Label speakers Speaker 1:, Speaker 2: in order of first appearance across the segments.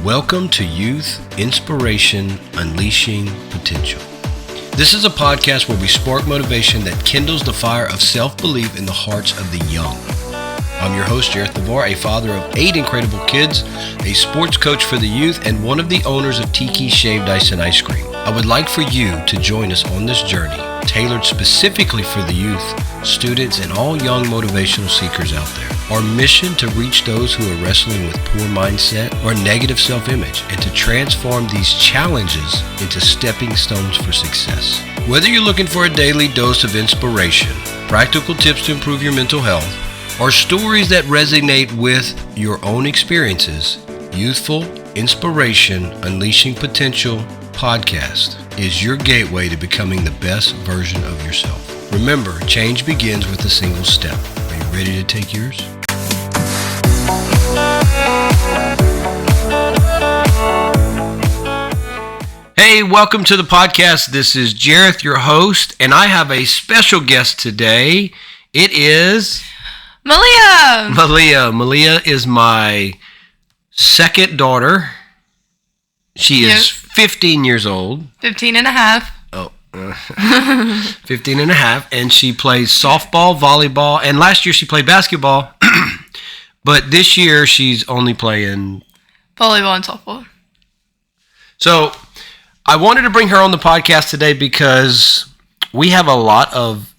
Speaker 1: Welcome to Youth Inspiration Unleashing Potential. This is a podcast where we spark motivation that kindles the fire of self-belief in the hearts of the young. I'm your host, Jareth Navar, a father of 8 incredible kids, a sports coach for the youth, and one of the owners of Tiki Shaved Ice and Ice Cream. I would like for you to join us on this journey, tailored specifically for the youth, students, and all young motivational seekers out there. Our mission to reach those who are wrestling with poor mindset or negative self-image and to transform these challenges into stepping stones for success. Whether you're looking for a daily dose of inspiration, practical tips to improve your mental health, or stories that resonate with your own experiences, Youthful Inspiration Unleashing Potential podcast is your gateway to becoming the best version of yourself. Remember, change begins with a single step. Are you ready to take yours? Hey, welcome to the podcast. This is Jareth, your host, and I have a special guest today. It is
Speaker 2: Maliyah.
Speaker 1: Maliyah is my second daughter. She is 15 years old.
Speaker 2: 15 and a half.
Speaker 1: 15 and a half. And she plays softball, volleyball, and last year she played basketball. But this year she's only playing
Speaker 2: volleyball and softball.
Speaker 1: So I wanted to bring her on the podcast today because we have a lot of,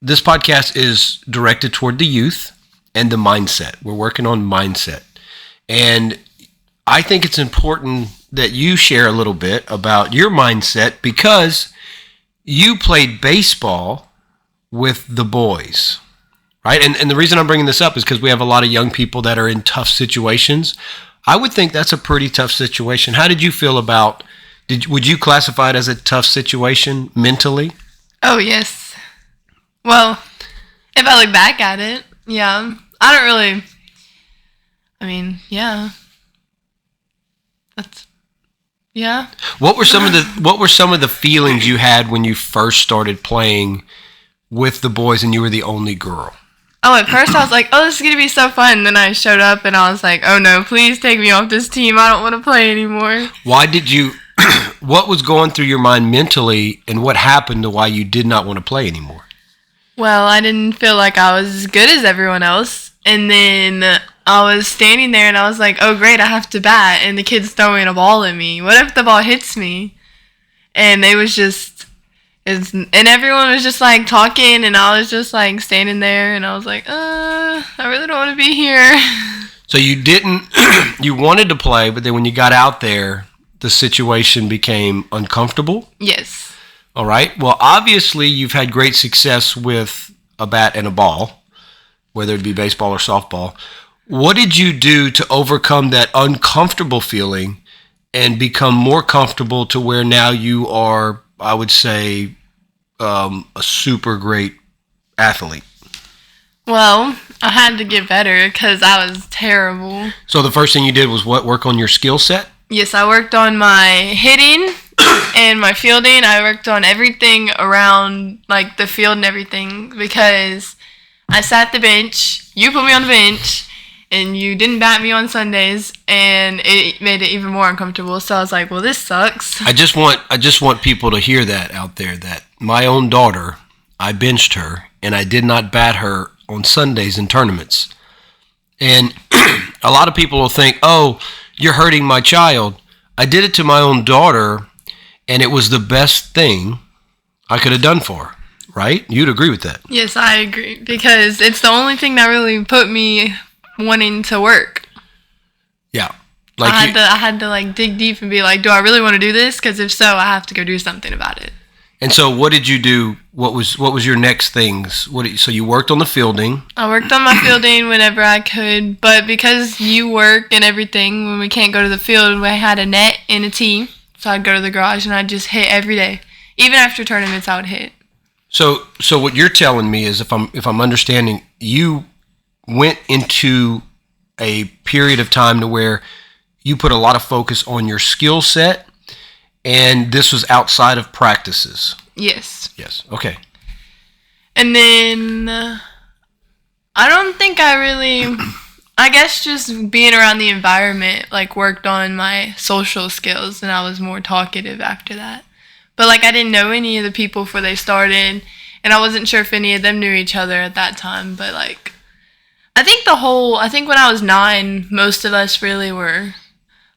Speaker 1: this podcast is directed toward the youth and the mindset. We're working on mindset. And I think it's important that you share a little bit about your mindset because you played baseball with the boys, right? And the reason I'm bringing this up is because we have a lot of young people that are in tough situations. I would think that's a pretty tough situation. How did you feel about, would you classify it as a tough situation mentally?
Speaker 2: Oh, yes. Well, if I look back at it, yeah. Yeah.
Speaker 1: What were some of the feelings you had when you first started playing with the boys and you were the only girl?
Speaker 2: Oh, at first I was like, oh, this is going to be so fun. Then I showed up and I was like, oh no, please take me off this team. I don't want to play anymore.
Speaker 1: Why did you, what was going through your mind mentally and what happened to why you did not want to play anymore?
Speaker 2: Well, I didn't feel like I was as good as everyone else. And then I was standing there and I was like, oh great, I have to bat. And the kid's throwing a ball at me. What if the ball hits me? And they was just, and everyone was just like talking and I was just like standing there and I was like, I really don't want to be here.
Speaker 1: So you didn't, you wanted to play, but then when you got out there, the situation became uncomfortable?
Speaker 2: Yes.
Speaker 1: All right. Well, obviously you've had great success with a bat and a ball, whether it be baseball or softball. What did you do to overcome that uncomfortable feeling and become more comfortable to where now you are, I would say, a super great athlete?
Speaker 2: Well, I had to get better because I was terrible.
Speaker 1: So the first thing you did was what? Work on your skill set?
Speaker 2: Yes, I worked on my hitting and my fielding. I worked on everything around like the field and everything because I sat the bench, you put me on the bench, and you didn't bat me on Sundays, and it made it even more uncomfortable. So I was like, well, this sucks.
Speaker 1: I just want people to hear that out there, that my own daughter, I benched her, and I did not bat her on Sundays in tournaments. And a lot of people will think, oh, you're hurting my child. I did it to my own daughter, and it was the best thing I could have done for her, right? You'd agree with that.
Speaker 2: Yes, I agree, because it's the only thing that really put me wanting to work.
Speaker 1: Yeah.
Speaker 2: I had to like dig deep and be like, do I really want to do this? Because if so, I have to go do something about it.
Speaker 1: And so what did you do? What was your next things? So you worked on the fielding.
Speaker 2: I worked on my fielding whenever I could, but because you work and everything, when we can't go to the field, we had a net and a tee. So I'd go to the garage and I'd just hit every day. Even after tournaments, I would hit.
Speaker 1: So what you're telling me is, if I'm understanding, you went into a period of time to where you put a lot of focus on your skill set, and this was outside of practices.
Speaker 2: Yes.
Speaker 1: Yes. Okay.
Speaker 2: And then I don't think I really I guess just being around the environment, like, worked on my social skills, and I was more talkative after that. But, like, I didn't know any of the people before they started, and I wasn't sure if any of them knew each other at that time. But, like, I think when I was 9, most of us really were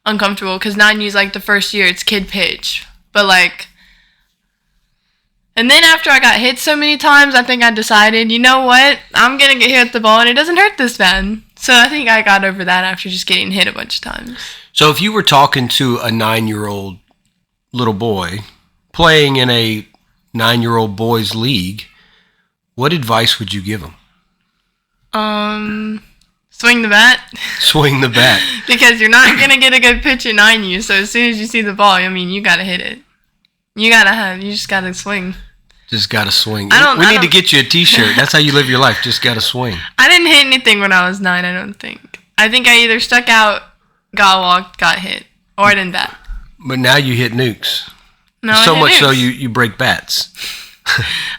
Speaker 2: uncomfortable, because 9U's, like, the first year, it's kid pitch. But, like, and then after I got hit so many times, I think I decided, you know what, I'm going to get hit with the ball, and it doesn't hurt this bad. So I think I got over that after just getting hit a bunch of times.
Speaker 1: So if you were talking to a 9-year-old little boy playing in a 9-year-old boys league, what advice would you give him?
Speaker 2: Swing the bat.
Speaker 1: Swing the bat.
Speaker 2: Because you're not going to get a good pitch at 9U, so as soon as you see the ball, I mean, you got to hit it. You just got to swing.
Speaker 1: Just got to swing. We need to get you a t-shirt. That's how you live your life. Just got to swing.
Speaker 2: I didn't hit anything when I was 9, I don't think. I think I either stuck out, got walked, got hit, or I didn't bat.
Speaker 1: But now you hit nukes.
Speaker 2: No,
Speaker 1: so much so you break bats.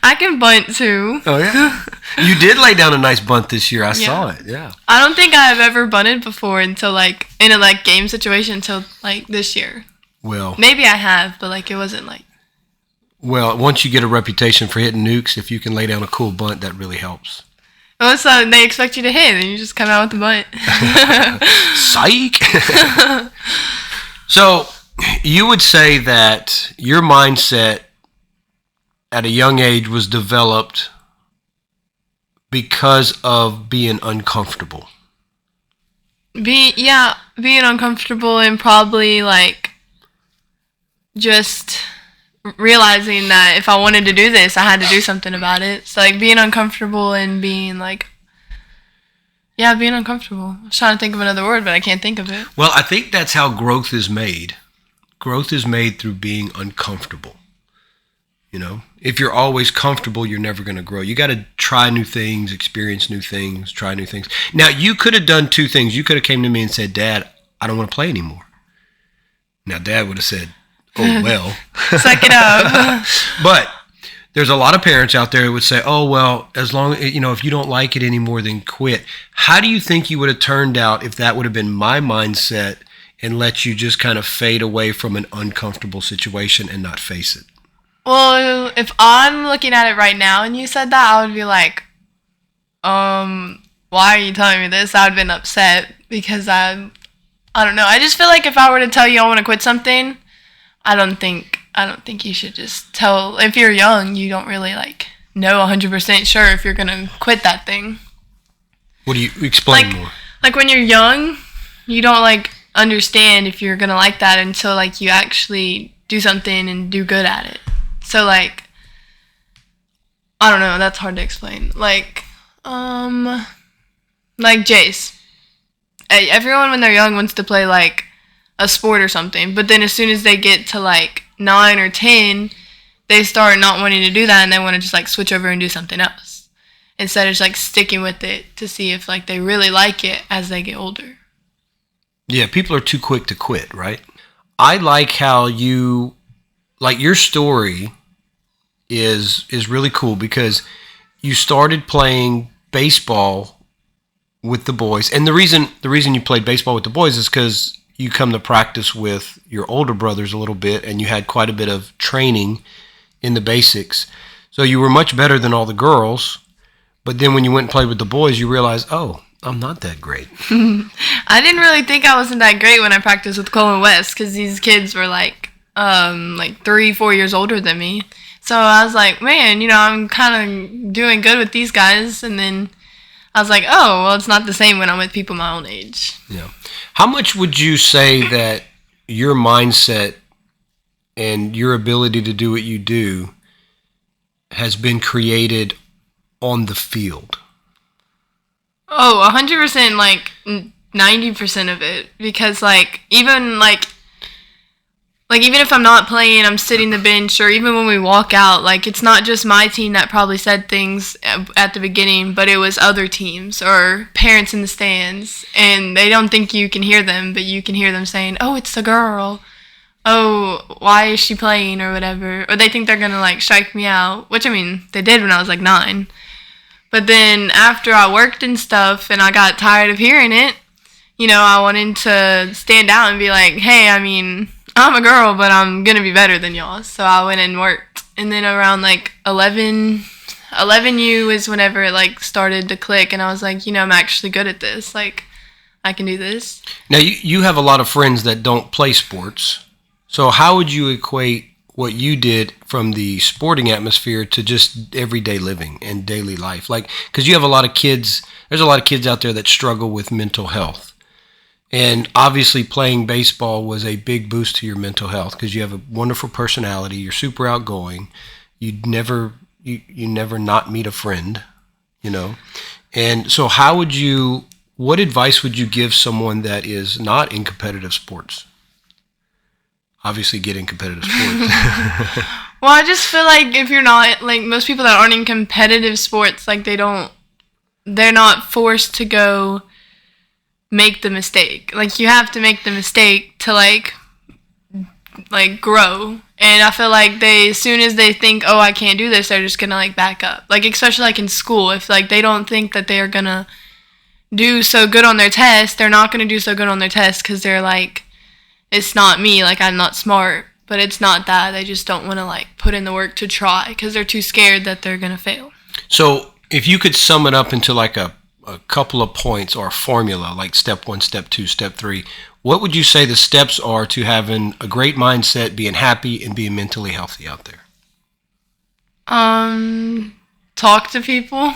Speaker 2: I can bunt too.
Speaker 1: Oh, yeah? You did lay down a nice bunt this year. I saw it, yeah.
Speaker 2: I don't think I've ever bunted before until, like, in a, like, game situation until, like, this year.
Speaker 1: Well.
Speaker 2: Maybe I have, but, like, it wasn't, like.
Speaker 1: Well, once you get a reputation for hitting nukes, if you can lay down a cool bunt, that really helps.
Speaker 2: Oh, so they expect you to hit, and you just come out with the bunt.
Speaker 1: Psych! So, you would say that your mindset at a young age was developed because of being uncomfortable.
Speaker 2: Being uncomfortable, and probably, like, just realizing that if I wanted to do this, I had to do something about it. So, like, being uncomfortable and being, like, being uncomfortable. I was trying to think of another word, but I can't think of it.
Speaker 1: Well, I think that's how growth is made. Growth is made through being uncomfortable. You know, if you're always comfortable, you're never going to grow. You got to try new things, experience new things, try new things. Now, you could have done two things. You could have came to me and said, Dad, I don't want to play anymore. Now, Dad would have said, oh, well.
Speaker 2: Suck it up.
Speaker 1: But there's a lot of parents out there who would say, oh, well, as long, if you don't like it anymore, then quit. How do you think you would have turned out if that would have been my mindset and let you just kind of fade away from an uncomfortable situation and not face it?
Speaker 2: Well, if I'm looking at it right now and you said that, I would be like, why are you telling me this? I would have been upset because I don't know. I just feel like if I were to tell you I want to quit something, I don't think you should just tell. If you're young, you don't really, like, know 100% sure if you're going to quit that thing.
Speaker 1: What do you explain more?
Speaker 2: Like, when you're young, you don't, like, understand if you're going to like that until, like, you actually do something and do good at it. So, like, I don't know, that's hard to explain. Like Jace. Everyone when they're young wants to play, like, a sport or something, but then as soon as they get to, like, 9 or 10, they start not wanting to do that, and they want to just, like, switch over and do something else instead of just, like, sticking with it to see if, like, they really like it as they get older.
Speaker 1: Yeah, people are too quick to quit, right? I like how your story is really cool because you started playing baseball with the boys, and the reason you played baseball with the boys is because you come to practice with your older brothers a little bit, and you had quite a bit of training in the basics, so you were much better than all the girls. But then when you went and played with the boys, you realized, oh, I'm not that great.
Speaker 2: I didn't really think I wasn't that great when I practiced with Cole and West because these kids were like 3-4 years older than me. So I was like, man, I'm kind of doing good with these guys. And then I was like, oh, well, it's not the same when I'm with people my own age.
Speaker 1: Yeah. How much would you say that your mindset and your ability to do what you do has been created on the field?
Speaker 2: Oh, 100%, like 90% of it. Because, even if I'm not playing, I'm sitting the bench, or even when we walk out, it's not just my team that probably said things at the beginning, but it was other teams or parents in the stands, and they don't think you can hear them, but you can hear them saying, oh, it's the girl. Oh, why is she playing, or whatever. Or they think they're going to, strike me out, which, they did when I was, 9. But then after I worked and stuff and I got tired of hearing it, I wanted to stand out and be like, hey, I mean, I'm a girl, but I'm going to be better than y'all. So I went and worked. And then around like 11U is whenever it like started to click. And I was like, I'm actually good at this. Like, I can do this.
Speaker 1: Now, you have a lot of friends that don't play sports. So how would you equate what you did from the sporting atmosphere to just everyday living and daily life? Like, because you have a lot of kids, there's a lot of kids out there that struggle with mental health. And obviously playing baseball was a big boost to your mental health because you have a wonderful personality. You're super outgoing. You never not meet a friend, And so what advice would you give someone that is not in competitive sports? Obviously get in competitive sports.
Speaker 2: Well, I just feel like if you're not, like most people that aren't in competitive sports, like they're not forced to go make the mistake. Like you have to make the mistake to like grow. And I feel like as soon as they think, oh, I can't do this, they're just gonna like back up. Like especially like in school, if like they don't think that they are gonna do so good on their test, they're not gonna do so good on their test because they're like, it's not me, like I'm not smart. But it's not that. They just don't want to like put in the work to try because they're too scared that they're gonna fail.
Speaker 1: So if you could sum it up into like a couple of points or a formula, like step 1, step 2, step 3, what would you say the steps are to having a great mindset, being happy, and being mentally healthy out there?
Speaker 2: Talk to people.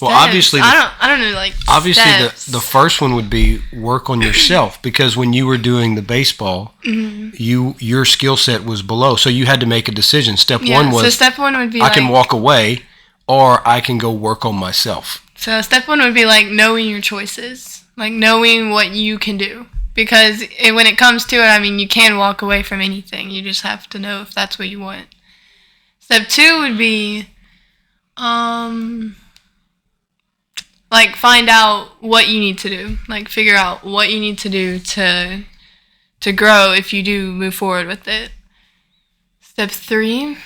Speaker 1: Well, obviously,
Speaker 2: I don't know, like
Speaker 1: obviously
Speaker 2: steps.
Speaker 1: the first one would be work on yourself because when you were doing the baseball, your skill set was below, so you had to make a decision. Step 1 was
Speaker 2: so step 1 would be
Speaker 1: I can walk away, or I can go work on myself.
Speaker 2: So step 1 would be like knowing your choices, like knowing what you can do, because when it comes to it, I mean, you can walk away from anything. You just have to know if that's what you want. Step 2 would be like find out what you need to do. Like figure out what you need to do to grow if you do move forward with it. Step 3.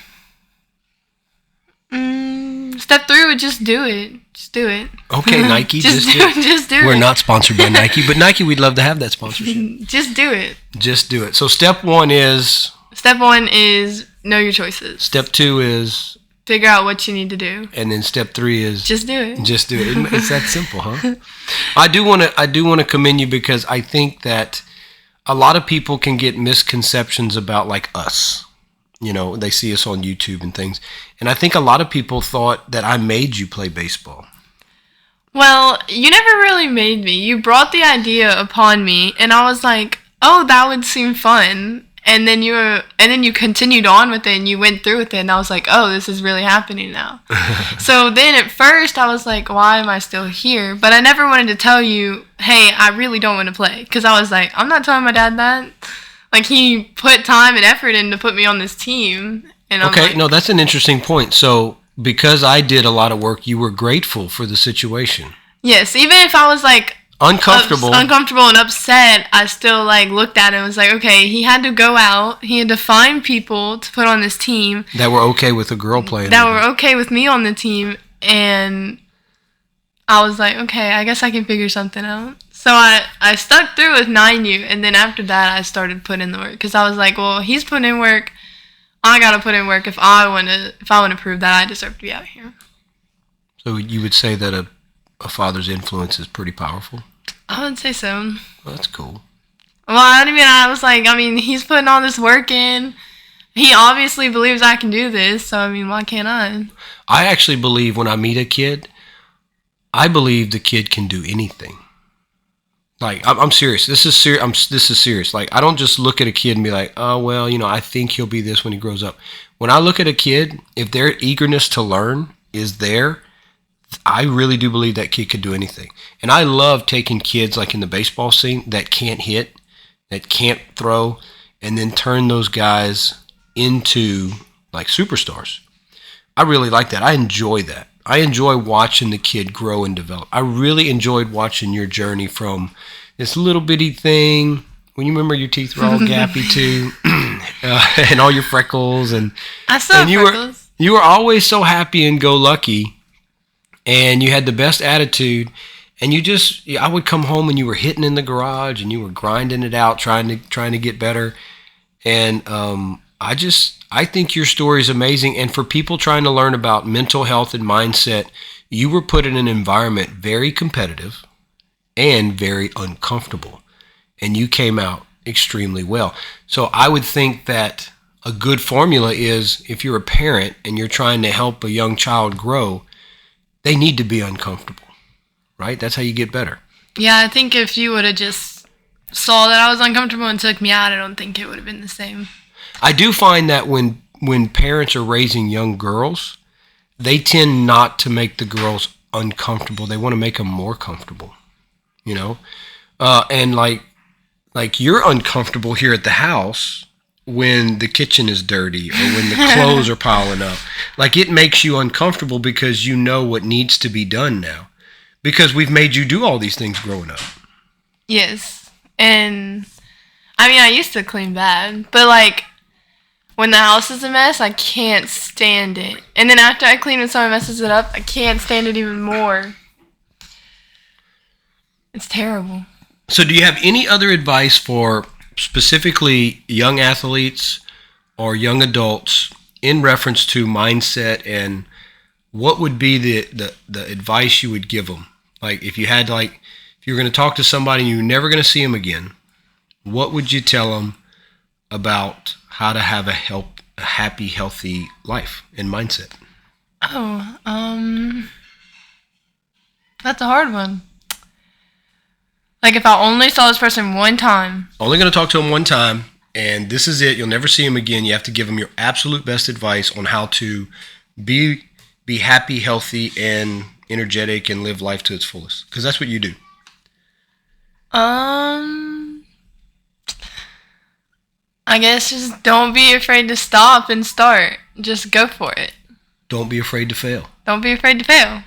Speaker 2: Step 3 would just do it. Just do it.
Speaker 1: Okay, Nike, just do it.
Speaker 2: Just do it.
Speaker 1: We're not sponsored by Nike, but Nike, we'd love to have that sponsorship.
Speaker 2: Just do it.
Speaker 1: Just do it. So step 1 is?
Speaker 2: Step 1 is know your choices.
Speaker 1: Step 2 is?
Speaker 2: Figure out what you need to do.
Speaker 1: And then step 3 is?
Speaker 2: Just do it.
Speaker 1: Just do it. It's that simple, huh? I do want to commend you because I think that a lot of people can get misconceptions about like us. They see us on YouTube and things. And I think a lot of people thought that I made you play baseball.
Speaker 2: Well, you never really made me. You brought the idea upon me and I was like, "Oh, that would seem fun." And then you continued on with it and you went through with it and I was like, oh, this is really happening now. So then at first I was like, why am I still here? But I never wanted to tell you, hey, I really don't want to play. Because I was like, I'm not telling my dad that. Like he put time and effort in to put me on this team. And
Speaker 1: okay, no, that's an interesting point. So because I did a lot of work, you were grateful for the situation.
Speaker 2: Yes, even if I was like,
Speaker 1: uncomfortable
Speaker 2: and upset, I still like looked at it and was like, okay, he had to go out, he had to find people to put on this team
Speaker 1: that were okay with a girl playing,
Speaker 2: that were okay with me on the team, and I was like, okay, I guess I can figure something out. So I stuck through with 9U, and then after that I started putting in the work because I was like, well, he's putting in work, I gotta put in work if I want to prove that I deserve to be out here. So
Speaker 1: you would say that a father's influence is pretty powerful?
Speaker 2: I would say so.
Speaker 1: Well, that's cool.
Speaker 2: Well, I was like, he's putting all this work in. He obviously believes I can do this, so why can't I?
Speaker 1: I actually believe when I meet a kid, I believe the kid can do anything. Like, I'm serious. This is serious. Like, I don't just look at a kid and be like, oh, well, I think he'll be this when he grows up. When I look at a kid, if their eagerness to learn is there, I really do believe that kid could do anything. And I love taking kids like in the baseball scene that can't hit, that can't throw, and then turn those guys into like superstars. I really like that. I enjoy that. I enjoy watching the kid grow and develop. I really enjoyed watching your journey from this little bitty thing, when you remember your teeth were all gappy too, and all your freckles, and
Speaker 2: I still have freckles.
Speaker 1: You were always so happy and go lucky, and you had the best attitude. And I would come home and you were hitting in the garage and you were grinding it out, trying to get better. And I think your story is amazing. And for people trying to learn about mental health and mindset, you were put in an environment very competitive and very uncomfortable. And you came out extremely well. So I would think that a good formula is, if you're a parent and you're trying to help a young child grow, they need to be uncomfortable. Right? That's how you get better.
Speaker 2: Yeah, I think if you would have just saw that I was uncomfortable and took me out, I don't think it would have been the same.
Speaker 1: I do find that when parents are raising young girls, they tend not to make the girls uncomfortable. They want to make them more comfortable, and like you're uncomfortable here at the house when the kitchen is dirty or when the clothes are piling up. Like, it makes you uncomfortable because you know what needs to be done now. Because we've made you do all these things growing up.
Speaker 2: Yes. And, I used to clean bad. But, when the house is a mess, I can't stand it. And then after I clean and someone messes it up, I can't stand it even more. It's terrible.
Speaker 1: So do you have any other advice for specifically young athletes or young adults in reference to mindset, and what would be the advice you would give them? Like, if you had, if you're going to talk to somebody and you're never going to see them again, what would you tell them about how to have a happy, healthy life and mindset?
Speaker 2: That's a hard one. If I only saw this person one time.
Speaker 1: Only going to talk to them one time, and this is it. You'll never see them again. You have to give them your absolute best advice on how to be happy, healthy, and energetic, and live life to its fullest, because that's what you do.
Speaker 2: I guess just don't be afraid to stop and start. Just go for it.
Speaker 1: Don't be afraid to fail.
Speaker 2: Don't be afraid to fail.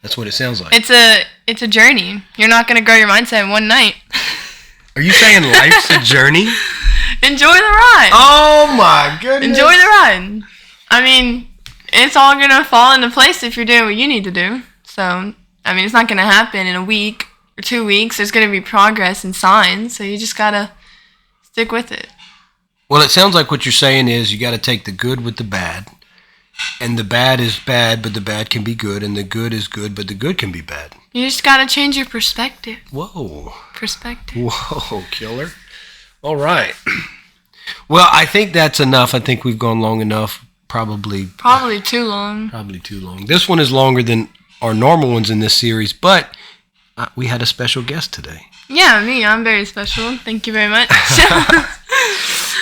Speaker 1: That's what it sounds like.
Speaker 2: It's a journey. You're not going to grow your mindset in one night.
Speaker 1: Are you saying life's a journey?
Speaker 2: Enjoy the ride.
Speaker 1: Oh my goodness.
Speaker 2: Enjoy the ride. It's all going to fall into place if you're doing what you need to do. So, it's not going to happen in a week or 2 weeks. There's going to be progress and signs. So you just got to stick with it.
Speaker 1: Well, it sounds like what you're saying is you got to take the good with the bad. And the bad is bad, but the bad can be good. And the good is good, but the good can be bad.
Speaker 2: You just got to change your perspective.
Speaker 1: Whoa.
Speaker 2: Perspective.
Speaker 1: Whoa, killer. All right. Well, I think that's enough. I think we've gone long enough. Probably
Speaker 2: too long.
Speaker 1: Probably too long. This one is longer than our normal ones in this series, but we had a special guest today.
Speaker 2: Yeah, me. I'm very special. Thank you very much.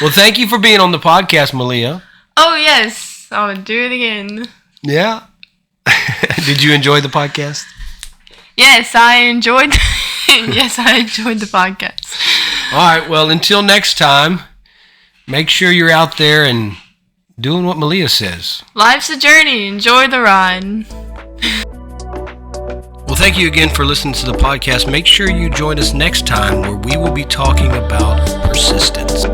Speaker 1: Well, thank you for being on the podcast, Maliyah.
Speaker 2: Oh, yes. I would do it again.
Speaker 1: Yeah. Did you enjoy the podcast?
Speaker 2: Yes, I enjoyed the podcast.
Speaker 1: All right. Well, until next time, make sure you're out there and doing what Maliyah says.
Speaker 2: Life's a journey. Enjoy the ride.
Speaker 1: Well, thank you again for listening to the podcast. Make sure you join us next time, where we will be talking about persistence.